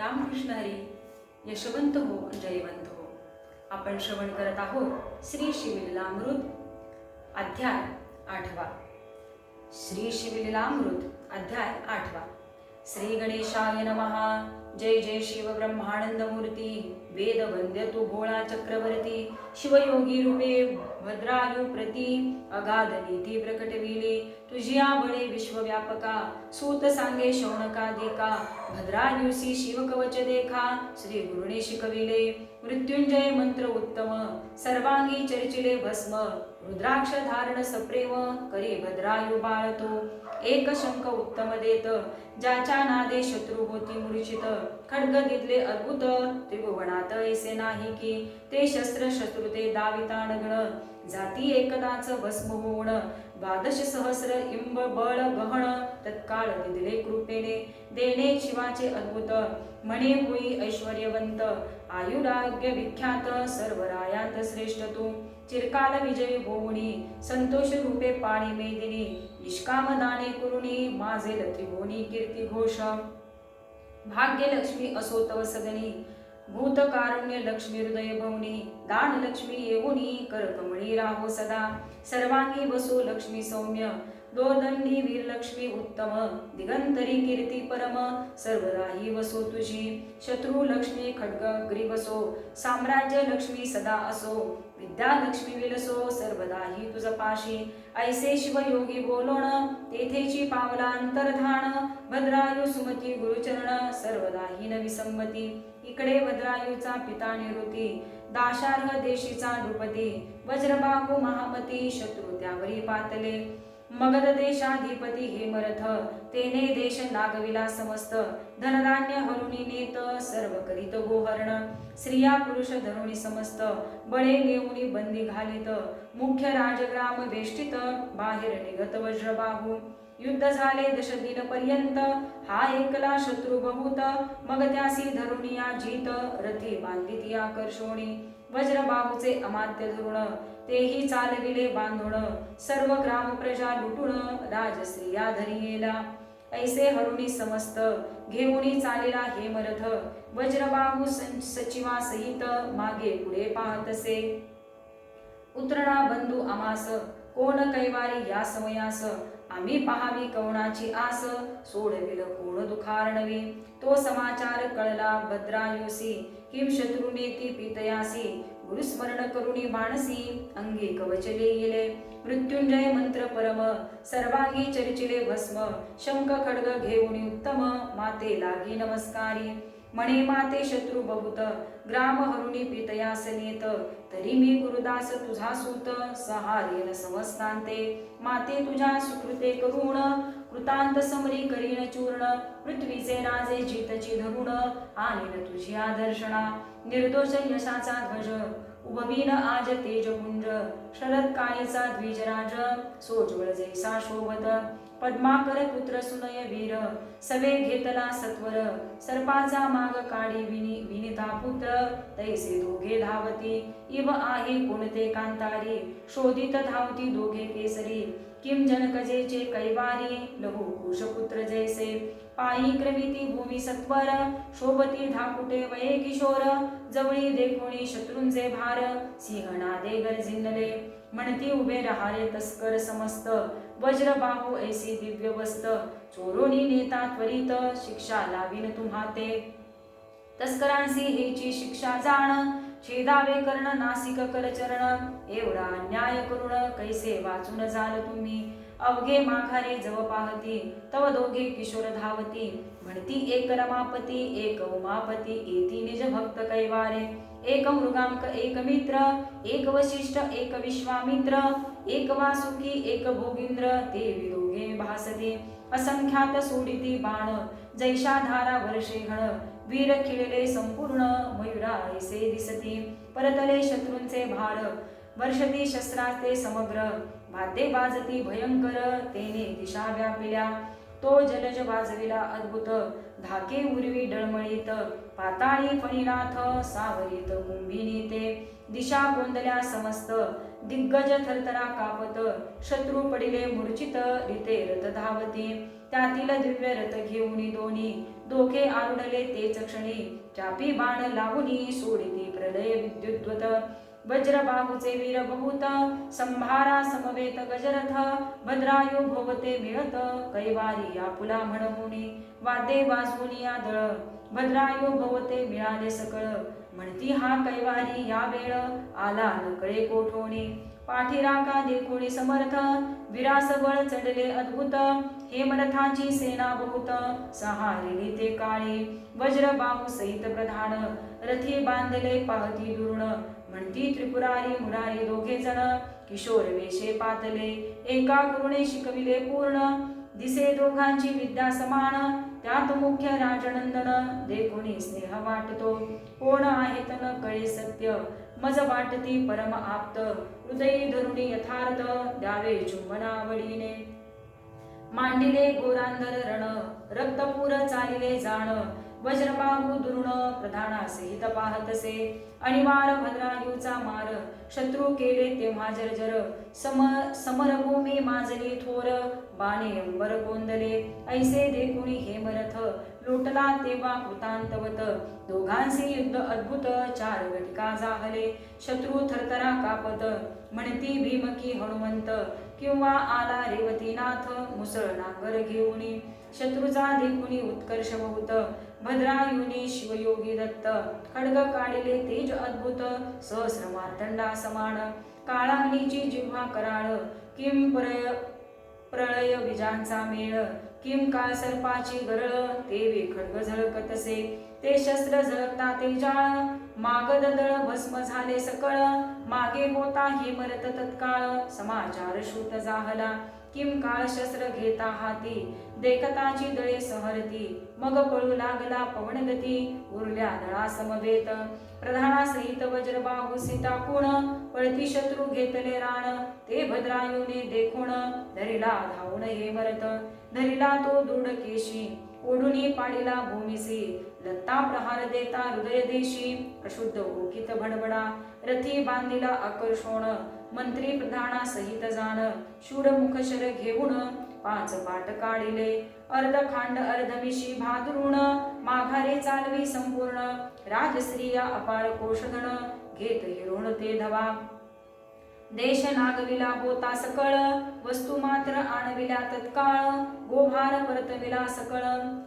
रामकृष्ण हरी. यशवंत हो, जयवंत हो. आपण श्रवण करत आहोत श्री शिवलीलामृत अध्याय 8वा. श्री शिवलीलामृत अध्याय 8वा. श्री गणेशाय नमः. जय जय शिव ब्रह्मानंद मूर्ती. वेद वंद्य तू भोळा चक्रवर्ती. शिवयोगी रूपे भद्रायु प्रती. अगाध नीती प्रकटविली तुझिया बळे विश्वव्यापका. सूत सांगे शौनका देखा. भद्रायुसी शिव कवच देखा. श्री गुरुने शिकविले मृत्युंजय मंत्र उत्तम. सर्वांगी चर्चिले भस्म. रुद्राक्ष धारण सप्रेम. करी भद्रायु बाळतो. एक शंख उत्तम देत. ज्याच्या नादे शत्रू होती मूर्छित. खड्ग दिदले अद्भुत. त्रिभुवनात ऐसे नाही की. ते शस्त्र शत्रुते दाविता नगण. जाती एकदाच भस्म होऊन. 12 सहस्र इंब बळ गहन. तत्काळ दिदले कृपेने. देणे शिवाचे अद्भुत. म्हणे होई ऐश्वर्यवंत. आयुराग्य विख्यात. सर्व रायांत श्रेष्ठ तू. चिरकाल विजयी होऊनी. संतोष रूपे पाणी मेदिनी. निष्काम दाने करुणी. माजेल त्रिभुवनी कीर्ती घोष. भाग्य लक्ष्मी असो तव सदनी. भूतकारुण्य लक्ष्मी हृदय भवनी. दान लक्ष्मी येऊनी. करकमळी राहो सदा. सर्वांगी बसो लक्ष्मी सौम्य. दोर्दंडी वीर लक्ष्मी उत्तम. दिगंतरी कीर्ती परम. सर्व राही वसो तुझी. शत्रू लक्ष्मी खड्ग बसो. साम्राज्य लक्ष्मी सदा असो. विद्या लक्ष्मी विलसो. सर्वदाही तुझ पाशी. ऐसे शिवयोगी बोलोण. तेथेची पावला अंतर्धान. भद्रायु सुमती गुरुचरण. सर्वदाही न विसंमती. इकडे भद्रायुचा पिता निवृत्ती. दाशार्ह देशीचा नृपती. वज्रबाहू महामती. शत्रू त्यावरी पातले. मगध देशाधिपती हेमरथ. तेने देश नागविला समस्त. धनधान्य हरुणी नेत. सर्व करीत गोहरण. स्त्रिया पुरुष धरुणी समस्त. बळे घेऊनी बंदी घालित. मुख्य राजग्राम वेष्टित. बाहेर निघत वज्रबाहू. युद्ध झाले 10 दिन पर्यंत. हा एकला शत्रू बहुत. मग त्यासी धरुनिया जीत. रथी बांधिती आकर्षोणी. वज्रबाहूचे अमात्य धरुण. तेही चालविले बांधुण. सर्व ग्राम प्रजा लुटून. राजस्त्रिया धरियेला. ऐसे हरुणी समस्त. घेऊनी चालिला हेमरथ. वज्रबाहू सचिवा सहित. मागे पुढे पाहतसे. उतरणा बंधू आमास. कोण कैवारी या समयास. आम्ही पहावी कवणाची आस. सोडविल कोण दुखारणवी. तो समाचार कळला भद्रायुसी. किम शत्रुनेती पितयासी. गुरुस्मरण करुणी मानसी. अंगी कवच लिहिले. मृत्युंजय मंत्र परम. सर्वांगी चर्चिले भस्म. शंख खड्ग घेऊनी उत्तम. माते लागी नमस्कारी. म्हणे माते शत्रू बहुत. ग्राम हरुणी पितयास नेत. तरी मी गुरुदास तुझा सूत. सहारेन समस्तांते. माते तुझ्या सुकृते करुण. कृतांत समरी करीन चूर्ण. पृथ्वीचे राजे जितची धरुण. आणीन तुझी आदर्शना. निर्दोष यशाचा ध्वज. उभवीन आज तेजपुंज. शरद काळीचा द्विजराज. सोज्वळ जैसा शोभत. पद्माकर पुत्र सुनय वीर. सवे घेतला सत्वर. सर्पाचा माग काढी विनिता पुत्र. तैसे दोघे धावती. इव आहे कोणते कांतारी. शोधित धावती दोघे केसरी. किम जनकजेचे कैवारी. लहू कुशपुत्र जैसे. पायी क्रमिती भूमी सत्वर. शोभती धाकुटे वये किशोर. जवळी देखोणी शत्रूंचे भार. सिंहनादे गर्जिनले. म्हणती उभे रहारे तस्कर समस्त. वज्रबाहू ऐसी दिव्य वस्त. चोरोनी नेता त्वरित. शिक्षा लावीन तुम्हा ते. तस्करांसी हेची शिक्षा जाण. छेदावे कर्ण नासिक करचरण. एवढा अन्याय करुण कैसे वाचून जाल तुम्ही. अवघे माघारे जव पाहती. तव दोघे किशोर धावती. म्हणती एक रमापती. एक उमापती. येती निज भक्त कैवारे. एक मृगांक एक मित्र. एक वशिष्ठ एक विश्वामित्र. एक वासुकी एक भोगींद्र. ते दोघे भासते. असंख्यात सोडिती बाण. जैशा धारा वर्षे घण. वीर खिळले संपूर्ण. मयुरा ऐसे दिसती. परतले शत्रूंचे भार. वर्षती शस्त्रास्ते समग्र. वाद्ये बाजती भयंकर. तेने दिशा व्यापिल्या. तो जलज वाजविला अद्भुत, धाके उर्वी डळमळीत, पाताळी फणीनाथ सावरीत कुंभिनी ते, दिशा गोंधल्या समस्त, दिग्गज थरथरा कापत, शत्रू पडिले मूर्छित, रीते रथ धावती, त्यातील दिव्य रथ घेऊनी दोन्ही, दोघे आरुढले तेच क्षणी, चापी बाण लावूनी सोडिती प्रलय विद्युद्वत, वज्रबाहूचे वीर बहुत, संभारा समवेत गजरथ, भद्रायू भोवते मिळत, कैवारी आपुला म्हणूनी, वाद्ये वाजवूनी आदळ, भद्रायू भोवते मिळाले सकळ, म्हणती हा कैवारी या वेळ, आला नकळे कोठोनी, पाठीराका देखोनी समर्थ, विरासबळ चढले अद्भुत, हेमरथाची सेना बहुत, सहारिली ते काळी, वज्रबाहू सहित प्रधान, रथी बांधले पाहती दुर्ण, म्हणती त्रिपुरारी मुरारी दोघे जण, किशोर वेशे पातले, एका गुरुने शिकविले पूर्ण, दिसे दोघांची विद्या समान, त्यात मुख्य राजनंदन, देखोनी स्नेह वाटतो, कोण आहे तन कळे सत्य, मज वाटती परम आप्त, हृदयी धरुणी यथार्थ, द्यावे चुंबनावळीने, मांडिले घोरांधर रण, रक्तपूर चालिले जाण, वज्रबाहू दुरुण प्रधाना सहित पाहतसे, अनिवार भद्रायूचा मार, शत्रू केले तेव्हा जर्जर, समरभूमी माजली थोर, बाणे अंबर कोंदले, ऐसे देखुनी हेमरथ, लोटला तेव्हा कृतांतवत, दोघांचे युद्ध अद्भुत, चार घटका जाहले, शत्रू थरथरा कापत, म्हणती भीमकी हनुमंत, किंवा आला रेवतीनाथ, मुसळ नांगर घेऊनी, शत्रूचा देखुनी उत्कर्ष बहुत, भद्रायुनी शिवयोगी दत्त, खड्ग काढिले तेज अद्भुत, सहस्र मार्तंडा समान, काळाग्नीची जिव्हा कराळ, किम प्रळय विजांचा मेळ, किम काळ सर्पाची गरळ, तेवे खड्ग झळकतसे, ते शस्त्र झळकता ते जाळ, मागद दळ भस्म झाले सकळ, मागे होता हेमरथ तत्काळ, समाचार श्रुत जाहला, किम काळ शस्त्र घेता हाती, देखताची दळे सहरती, मग पळू लागला पवनगती, उरल्या दळा समवेत, प्रधानासहित वज्रबाहूसी टाकून, पळती शत्रू घेतले राण, ते भद्रायूने देखून, धरिला धावून हेमरथ, धरिला तो दृढ केशी, ओढुनी पाडिला भूमिसी, लत्ता प्रहार देता हृदय देशी, अशुद्ध ओकित भडबडा, रथी बांधिला आकर्षोण, मंत्री प्रधाना सहित जाण, शूरमुख शर घेऊन, पाच पाट काढिले, अर्धखांड अर्धमिशी भादरुण, माघारे चालवी संपूर्ण, राजस्त्रिया अपार कोशधन, घेत हिरोण ते धवा, देश नागविला होता सकळ, वस्तू मात्र आणविल्या तत्काळ, गोभार परतविला सकळ,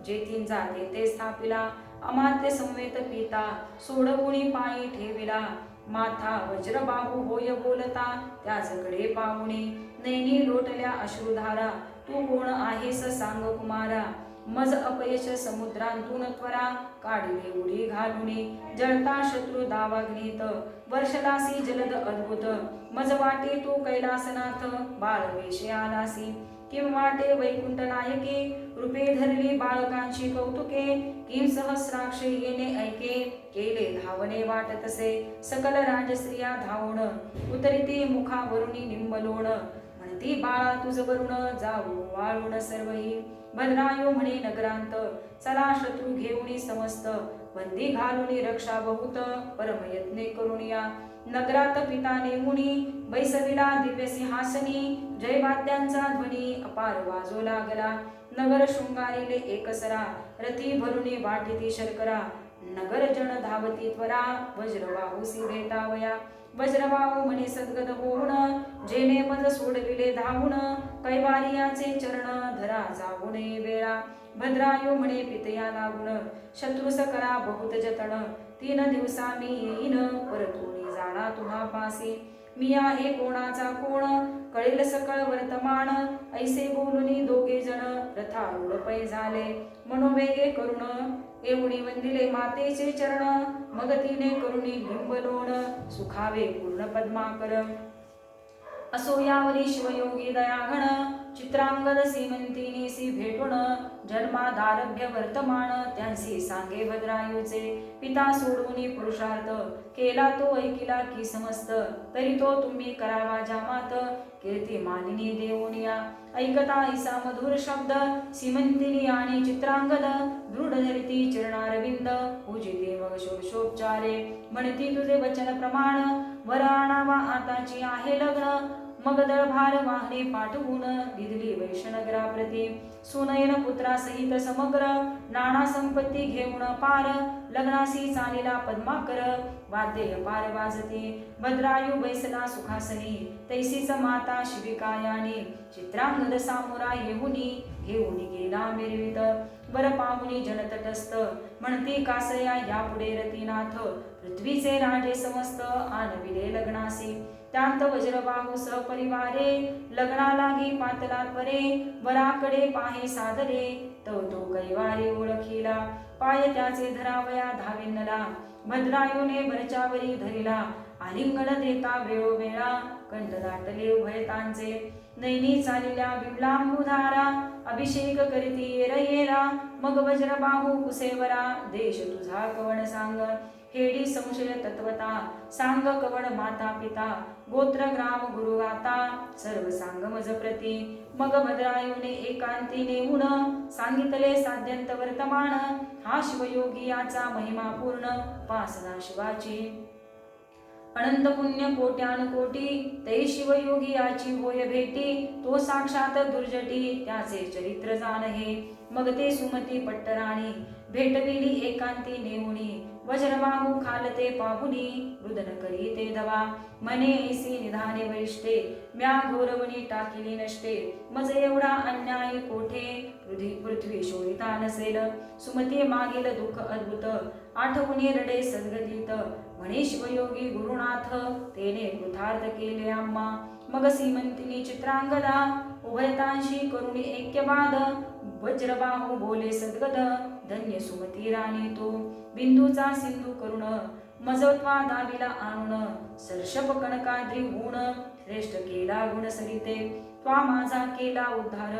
जेथींचा तेथे स्थापिला, अमात्य संवेत पिता, सोडवुनी पायी ठेविला, माथा वज्रबाहू होय बोलता, त्याचकडे पाहुणी, नैनी लोटल्या अश्रुधारा, तू कोण आहेस सांग कुमारा, मज अपयश समुद्रांतून त्वरा, काढिले उडी घालुनी, जळता शत्रू दावाग्नीत, वर्षलासी जलद अद्भुत, मज वाटे तू कैलासनाथ, बाळवेशे आलासी, किम वाटे वैकुंठ नायके, रूपे धरली बाळकांची कौतुके, किम सहस्राक्ष येणे ऐके, केले धावणे वाटतसे, सकल राजस्त्रिया धावून, उतरिती मुखावरुनी निंबलोण, म्हणती बाळा तुझ वरुण, जाऊ वाळून सर्वही, भद्रायो म्हणे नगरांत, चला शत्रू घेऊनी समस्त, बंदी घालुनी रक्षा बहुत, परमयत्ने करुनिया, नगरात पिता नेमुनी, बैसविला दिव्य सिंहासनी, जयवाद्यांचा ध्वनी अपार वाजो लागला, नगर शृंगारिले एकसरा, रथी भरुनी वाटिती शर्करा, नगर जन धावती त्वरा, वज्रबाहूसी भेटावया, वज्रबाहू म्हणे सद्गद होऊन, जेने मज सोडविले धावून, कैवारियाचे चरण धरा जाऊने वेळा, भद्रायो म्हणे पितया लागून, शत्रुस करा बहुत जतन, 3 दिवसा मी येईन, परतुनी जाणा तुम्हा पासी, मी आहे कोणाचा कोण, कळेल सकळ वर्तमान, ऐसे बोलुनी दोघे जण, रथारूढ पै झाले, मनोवेगे करुण, एवढी वंदिले मातेचे चरण, मग तिने करुणी लिंबलोण, सुखावे पूर्ण पद्माकर, असो यावरी शिवयोगी दयाघण, चित्रांगद सीमंतिनीसी भेटून जन्मादारभ्य वर्तमान त्यांसी सांगे भद्रायूचे पिता सोडून पुरुषार्थ केला तो ऐकिला की समस्त तरी तो तुम्ही करावा जामात कीर्ती मानिनी देऊनिया ऐकता ऐसा मधुर शब्द सीमंतिनी आणि चित्रांगद दृढ धरती चरणारविंद पूजिते मग षोडशोपचारे म्हणती तुझे वचन प्रमाण वर आणावा आताची आहे लग्न मग दळभार वाहने पाठवून दिदली वैष्णगराप्रती सुनयन पुत्रासहित समग्र नाना संपत्ती घेऊन पार लग्नासी चालिला पद्माकर वाद्य पार वाजती भद्रायू बैसला सुखासनी तैसीच माता शिविकायाने चित्रांगद सामोरा घेऊन गेला मिरवित बर पाहुनी जनतटस्थ म्हणती कासया यापुढे रतीनाथ पृथ्वीचे राजे समस्त आणविले लग्नासी त्यांत वज्रबाहू सहपरिवारे लग्ना लागी पातला त्वरे वराकडे पाहे सादरे तो कैवारी ओळखीला पाय त्याचे धरावया धाविन्नला भद्रायूने वरच्यावरी धरिला आलिंगन देता वेळोवेळा कंठ दाटले उभयतांचे नैनी चालिल्या बिमलांबुधारा अभिषेक करीती येरा मग वज्रबाहू कुसेवरा देश तुझा कवण सांग हेडी संशय तत्वता सांग कवण माता पिता गोत्र ग्राम गुरुगाता सर्व सांग मज प्रती मग भद्रायूने एकांती नेऊन सांगितले साध्यंत वर्तमान हा शिवयोगी याचा महिमा पूर्ण उपासना शिवाची अनंत पुण्य कोट्यानुकोटी तै शिवयोगी याची होय भेटी तो साक्षात दुर्जटी त्याचे चरित्र जाणहे मग ते सुमती पट्टराणी भेटविली एकांती नेऊनी वज्रबाहू खालते पाहुनी रुदन करी ते दवा मने ऐसी निधाने वरिष्ठे म्या गौरवणी टाकिली नष्टे मज एवढा अन्याय कोठे पृथ्वी शोधिता नसेल सुमती मागील दुःख अद्भुत आठवणी रडे सद्गतीत म्हणे शिवयोगी गुरुनाथ तेने कृतार्थ केले आम्हा मग सीमंतिनी चित्रांगदा उभयतांशी करुणी ऐक्यवाद वज्रबाहू बोले सद्गद धन्य सुमती राणी तो बिंदूचा सिंधू करुण मजत्वा दाविला आणून सर्षप कणकाद्री गुण श्रेष्ठ केला गुण सरिते त्वा माझा केला उद्धार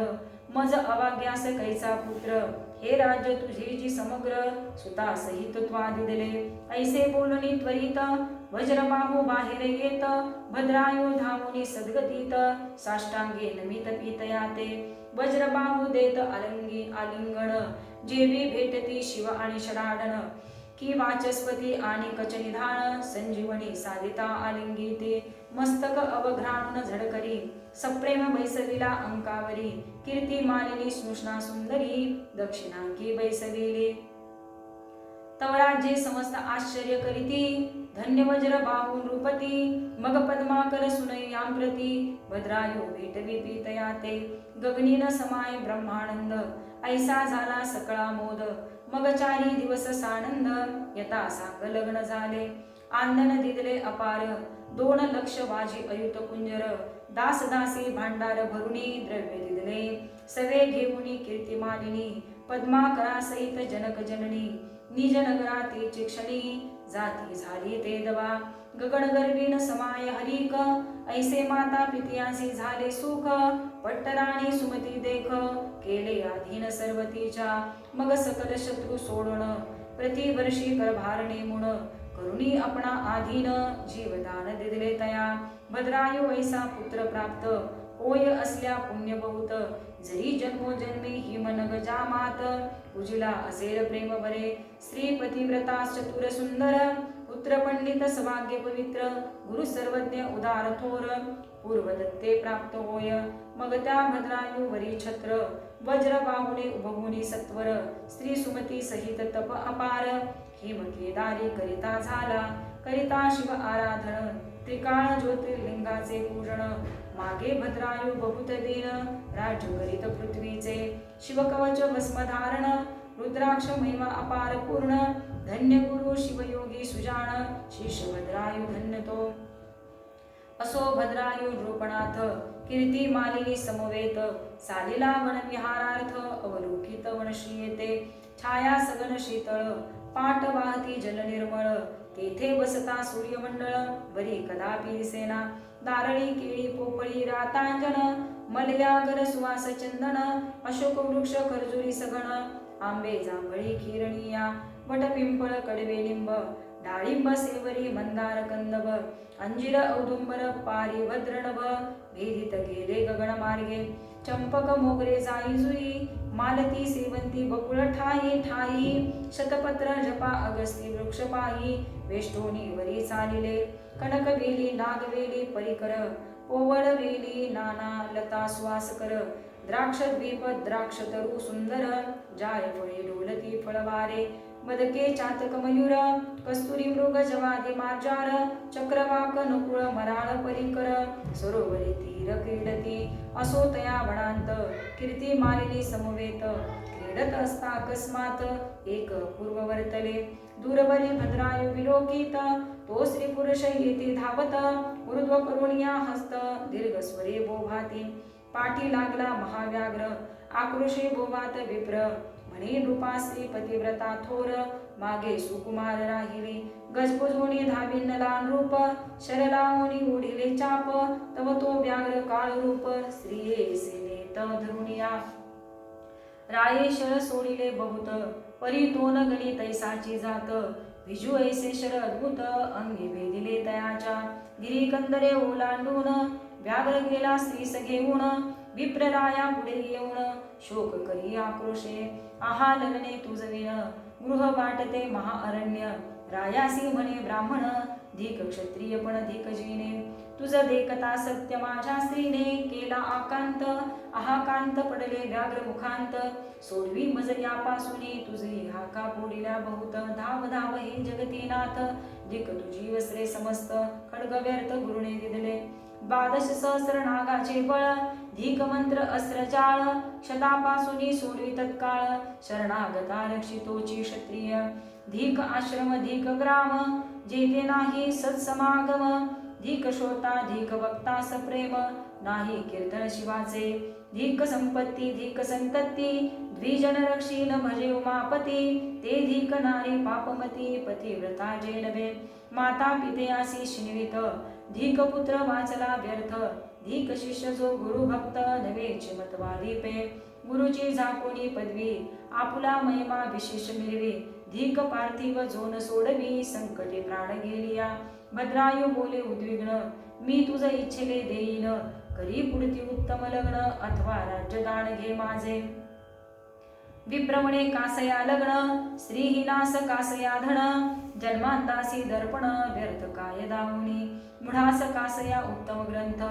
मज अवाग्यास कैचा पुत्र हे राज्य तुझे जी समग्र सुता सहित त्वा दिदले ऐसे बोलणी त्वरित वज्रबाहू बाहेर येत भद्रायू धामुनी सद्गतीत साष्टांगे नमित पितयाते वज्रबाहू देत आलिंगण जेवी भेटती शिव आणि शराडन की वाचस्पती आणि कचनिधान संजीवनी साधिता आलिंगीते मस्तक अवघ्राणून झडकरी सप्रेम बैसविला अंकावरी कीर्ती मालिनी स्नुष्णा सुंदरी दक्षिणांकी बैसविली तवराजे समस्त आश्चर्य करीती धन्य वज्र बाहू नृपती मग पद्माकर सुनयां प्रती भद्रायू भेटवी पीतयाते गगनीन समाय ब्रह्मानंद ऐसा झाला सकळा मोद मग 4 दिवस सानंद यथा सांग लग्न झाले आंदन दिदले अपार 2 लक्ष वाजी अयुत कुंजर दास दासी भांडार भरुणी द्रव्य दिदले सवे घेऊनी कीर्तिमालिनी पद्माकरा सहित जनक जननी निज नगराती चिक्षणी जाती झाली ते दवा गगन गर्वीन समाय हरिक ऐसे माता पित्यांसी झाले सुख पट्टराणी सुमती देख केले अधीन सर्वतीच्या मग सकल शत्रू सोडून प्रतिवर्षी करभार नेमुण करुणी आपणा आधीन जीवदान दिदले तया भद्रायू ऐसा पुत्र प्राप्त होय असल्या पुण्य बहुत जरी जन्मोजन्मी हिमनग जामात पूजिला असेल प्रेम बरे स्त्री पतिव्रता चतुर सुंदर पुत्र पंडित सभाग्य पवित्र गुरु सर्वज्ञ उदार थोर पूर्वदत्ते प्राप्त होय मग त्या भद्रायू वरी छत्र वज्र बाहुने उभवुनी सत्वर स्त्री सुमती सहित तप अपार हिम केदारी करिता झाला करिता शिव आराधन त्रिकाळ ज्योतिर्लिंगाचे पूजन मागे भद्रायू बहुत दिन राज्य करीत पृथ्वीचे शिवकवच भस्मधारण रुद्राक्ष महिमा अपार पूर्ण धन्य गुरु शिवयोगी सुजान शिष्य भद्रायू धन्य तो असो भद्रायू नृपणाथ कीर्ती मालिनी समवेत सालिला वन विहारार्थ अवलोकित वनश्री येते छाया सगन शीतळ पाट वाहती जल निर्मळ तेथे बसता सूर्यमंडळ वरी कदापि दिसेना नारळी केळी पोपळी रातांजन मलयागर सुवास चंदन अशोक वृक्ष खर्जुरी सघन आंबे जांभळी खिरणिया वट पिंपळ कडवे लिंब डाळिंब सेवरी मंदार कंदब अंजीर औदुंबर पारी भद्रनभ भेदित गेले गगन मार्गे चंपक मोगरे जाई जुई मालती सेवंती बकुळ ठाई ठाई शतपत्र जपा अगस्ती वृक्ष पायी वेष्टोनी वरी चालिले कनकवेली नागवेली परिकर पोवळ वेली नाना लता श्वास कर द्राक्ष द्वीप द्राक्ष तरु सुंदर जायफळे डोलती फळवारे मदके चातक मयूर कस्तुरी मृग जवादी मार्जार चक्रवाक नकुळ मराळ परिकर सरोवरी तीर क्रीडती असो तया वनांत कीर्ती मालिनी समवेत क्रीडत असता अकस्मात एक पूर्ववर्तले दूरवरी भद्रायु विलोकित तो स्त्री पुरुष येथे धावत ऊर्ध्व करुणिया हस्त दीर्घ स्वरे बोभाती पाठी लागला महाव्याघ्र आक्रोशे बोभात विप्र म्हणे नृपा श्री पतिव्रता थोर मागे सुकुमार राहिली गजबजोनी धाविन नृप शरलावणी ओढिले चाप तव तो व्याघ्र काळ रूप स्त्रिये सेनेत धरुणिया राये शर सोडिले बहुत परी तोन गणी तैसाची जात विजू ऐसे शर अद्भुत अंगी भेदिले तयाच्या गिरीकंदरे ओलांडून व्याघ्र गेला स्त्रीस घेऊन विप्रराया पुढे येऊन शोक करी आक्रोशे आहा लग्ने तुझविन गृह वाटते महाअरण्य रायासी म्हणे ब्राह्मण धीक क्षत्रिय पण धीक जीने तुझ देखता सत्य माझ्या स्त्रीने केला आकांत आहाकांत पडले व्याघ्र मुखांत सोडवी मज यापासूनी तुझी हाका पोडिल्या बहुत धाव धाव हे जगतीनाथ धीक तुझी वस्त्रे समस्त खड्ग व्यर्थ गुरुने दिदले द्वादश सहस्र नागाचे बळ धीक मंत्र अस्त्र जाळ शतापासूनी सोडवी तत्काळ शरणागता रक्षितोची क्षत्रिय धीक आश्रम धीक ग्राम जेथे नाही सत्समागम धीक श्रोता धीक वक्ता सप्रेम नाही कीर्तन शिवाचे धीक संपत्ती धीक संतती द्विजन रक्षीन भजे उमापती ते धीक नारी पापमती पतिव्रता जे नभे माता पितेयासी शिनवित धीक पुत्र वाचला व्यर्थ धीक शिष्य जो गुरु भक्त नवे चिमतवादी पे गुरुची झाकोनी पदवी आपुला महिमा विशेष मिळवी धीक पार्थिव जोन सोडवी संकटे प्राण गेलिया भद्रायू बोले उद्विग्न मी तुझ इच्छेले देईन करी पुढती उत्तम लग्न अथवा राज्यदान घे माझे विप्रमणे कासया लग्न स्त्रीहीनास कासया धन जन्मांतासी दर्पण व्यर्थ काय दावणी मुढास कासया उत्तम ग्रंथ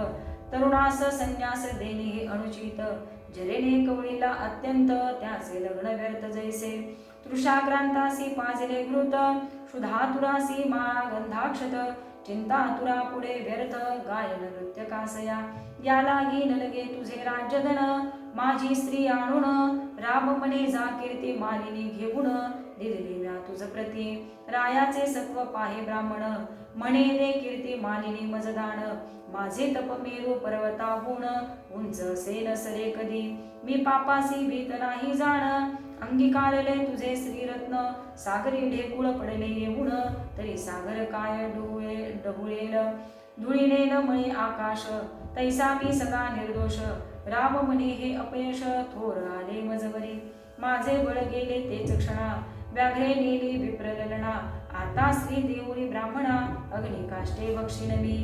तरुणास संन्यास देणे हे अनुचित जरेने कवळीला अत्यंत त्याचे लग्न व्यर्थ जैसे तृषाक्रांतासी पाजले घृत क्षुधातुरासी माळा गंधाक्षत चिंतातुरा पुढे व्यर्थ गायन नृत्य कासया यालागी नलगे तुझे राज्यधन माझी स्त्री आणून राम म्हणे जा कीर्ती मालिनी घेऊन दिलेली म्या तुझ प्रती रायाचे सत्व पाहे ब्राह्मण म्हणे दे कीर्ती मालिनी मजदान माझे तप मेरू पर्वताहून उंच सेन सरे कधी मी पापासी भीत नाही जाण अंगीकारले तुझे श्रीरत्न सागरी ढेकुळ पडले येऊन तरी सागर काय डहुळेल धुळीने न म्हणे आकाश तैसा मी सदा निर्दोष राम म्हणे हे अपयश थोर आले मजवरी माझे बळ गेले तेच क्षणा व्याघ्रे नेली विप्रललना आता श्री देऊरी ब्राह्मणा अग्निकाष्टे बक्षिणवी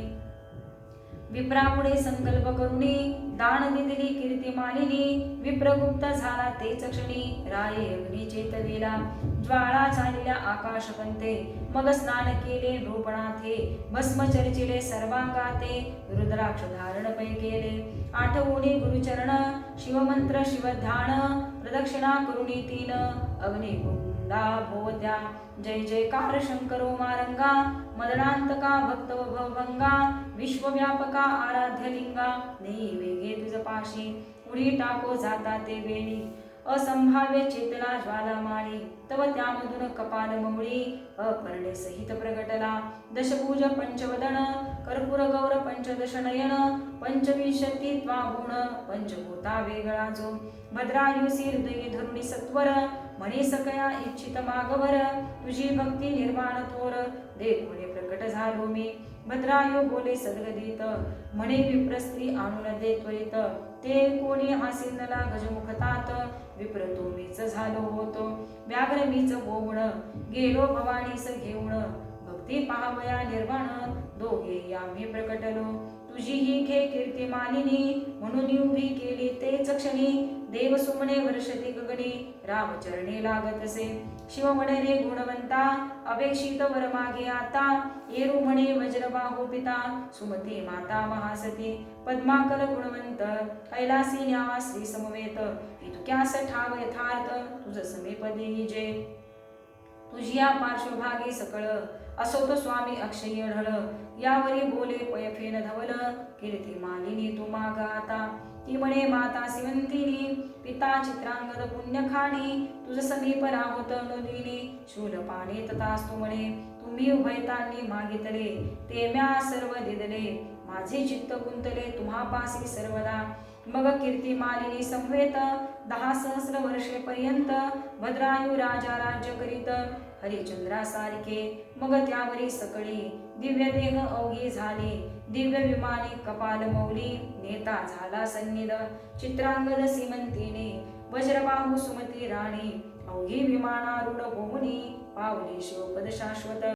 विप्रापुढे संकल्प करुणी दान दिली कीर्ती मालिनी विप्रगुप्त झाला तेच क्षणी राये अग्नी चेतविला ज्वाळा चालिल्या आकाशपंते मग स्नान केले नृपणाथे भस्म चर्चिले सर्वांगाते रुद्राक्ष धारण पै केले आठवुनी गुरुचरण शिवमंत्र शिवध्यान प्रदक्षिणा करुणी तीन अग्निकुंडा भोवत्या जय जयकार शंकरो मारंगा मदनांतका भक्त भवभंगा विश्वव्यापका आराध्य लिंगा नेई वेगे तुझ पाशी उडी टाको जाता ते वेळी असंभाव्य चेतना ज्वालामाळी तव त्यामधून कपाल ममळी अपर्णे सहित प्रगटला दशभुज पंचवदन कर्पूर गौर पंचदश नयन पंचविंशती त्वागुण पंचभूता वेगळा जो भद्रायुसी हृदयी धरुणी सत्वर म्हणे सकया इच्छित मागवर तुझी भक्ती निर्माण थोर देखुने प्रकट झालो मी भद्रायू बोले सद्गदित म्हणे विप्रस्त्री आणून दे त्वरित ते कोणी आसीनला गजमुखतात विप्र तो मीच झालो होतो व्याघ्र मीच बोबड गेलो भवानीस घेऊन भक्ती पाहावया निर्वाण दोघे आम्ही प्रकटलो तुझी ही घे कीर्ती मानिनी म्हणून उभी केली तेच क्षणी देव सुमने वर्षती गगनी राम चरणी लागतसे शिव म्हणे रे गुणवंता अपेक्षित वर मागे आता येरू म्हणे वज्रबाहू पिता सुमती माता महासती पद्माकर गुणवंत कैलासी न्यावा श्री समवेत इतक्यास ठाव यथार्थ तुझ समीप देई जे तुझी या पार्श्वभागी सकळ असो तो स्वामी अक्षय ढळ यावरी बोले पयफेन धवल कीर्ती मालिनी तू माग आता ती म्हणे माता शिवंतिनी पिता चित्रांगद पुण्यखाणी तुझ समीप राहोत अनुदिनी शूल पाणी तथास्तु म्हणे तुम्ही उभयतांनी मागितले ते म्या सर्व दिदले माझे चित्त गुंतले तुम्हापासी सर्वदा मग कीर्ती मालिनी समवेत 10 सहस्र वर्षे पर्यंत भद्रायू राजा राज्य करीत हरिचंद्रासारखे मग त्यावरी सकळी दिव्य देह अवघी झाली दिव्य विमाने कपाल मौली नेता झाला सन्निध चित्रांगद सीमंतीने वज्रबाहू सुमती राणी अवघी विमानारूढ होऊनी पावली शिवपद शाश्वत